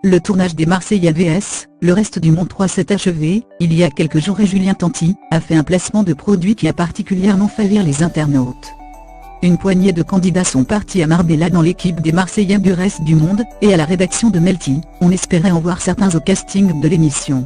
le tournage des Marseillais vs Le Reste du Monde 3 s'est achevé, il y a quelques jours, et Julien Tanti a fait un placement de produit qui a particulièrement fait rire les internautes. Une poignée de candidats sont partis à Marbella dans l'équipe des Marseillais du Reste du Monde, et à la rédaction de Melty, on espérait en voir certains au casting de l'émission.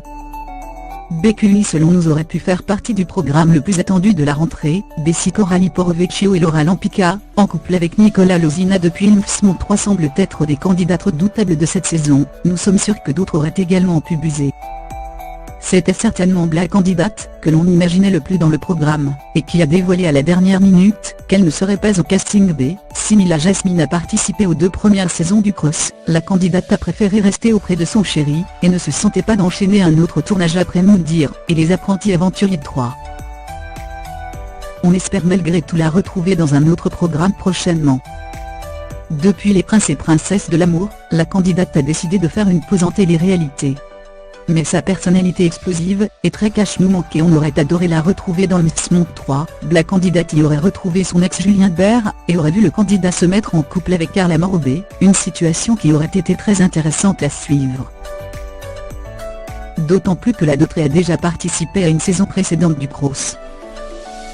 BQI selon nous aurait pu faire partie du programme le plus attendu de la rentrée. Bessie Coralie Porro-Vecchio et Laura Lampica, en couple avec Nicolas Lozina depuis Inf 3, semblent être des candidates redoutables de cette saison. Nous sommes sûrs que d'autres auraient également pu buser. C'était certainement la candidate que l'on imaginait le plus dans le programme, et qui a dévoilé à la dernière minute qu'elle ne serait pas au casting B. Simila Jasmine a participé aux 2 premières saisons du Cross. La candidate a préféré rester auprès de son chéri, et ne se sentait pas d'enchaîner un autre tournage après Moundir et Les Apprentis Aventuriers 3. On espère malgré tout la retrouver dans un autre programme prochainement. Depuis Les Princes et Princesses de l'amour, la candidate a décidé de faire une pause en télé-réalité. Mais sa personnalité explosive et très cash nous manquait. On aurait adoré la retrouver dans le Miss Monde 3. La candidate y aurait retrouvé son ex Julien Bert, et aurait vu le candidat se mettre en couple avec Carla Morobé, une situation qui aurait été très intéressante à suivre. D'autant plus que la Dautrée a déjà participé à une saison précédente du Cross.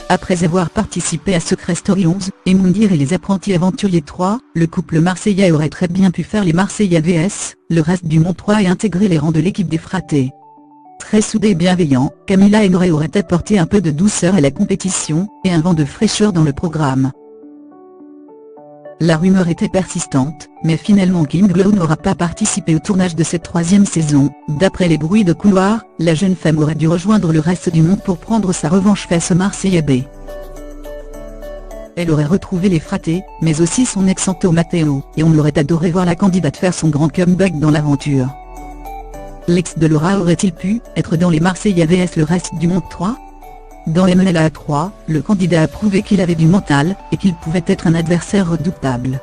Après avoir participé à Secret Story 11, et Moundir et Les Apprentis Aventuriers 3, le couple marseillais aurait très bien pu faire Les Marseillais vs Le Reste du Monde 3 et intégrer les rangs de l'équipe des fratés. Très soudés et bienveillants, Camilla et Noé auraient apporté un peu de douceur à la compétition, et un vent de fraîcheur dans le programme. La rumeur était persistante, mais finalement Kim Glow n'aura pas participé au tournage de cette 3e saison. D'après les bruits de couloir, la jeune femme aurait dû rejoindre Le Reste du Monde pour prendre sa revanche face aux Marseillais B. Elle aurait retrouvé les fratés, mais aussi son ex Anto Matteo, et on aurait adoré voir la candidate faire son grand comeback dans l'aventure. L'ex de Laura aurait-il pu être dans Les Marseillais vs Le Reste du Monde 3 ? Dans MLA 3, le candidat a prouvé qu'il avait du mental, et qu'il pouvait être un adversaire redoutable.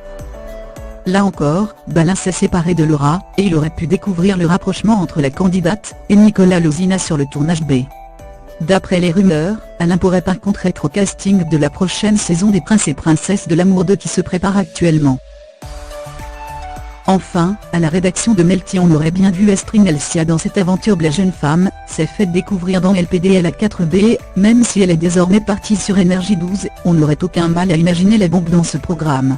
Là encore, Balin s'est séparé de Laura, et il aurait pu découvrir le rapprochement entre la candidate et Nicolas Lozina sur le tournage B. D'après les rumeurs, Alain pourrait par contre être au casting de la prochaine saison des Princes et Princesses de l'amour 2 qui se prépare actuellement. Enfin, à la rédaction de Melty, on aurait bien vu Estrid Elsia dans cette aventure. La jeune femme s'est fait découvrir dans LPDL à 4B, même si elle est désormais partie sur Énergie 12, on n'aurait aucun mal à imaginer la bombe dans ce programme.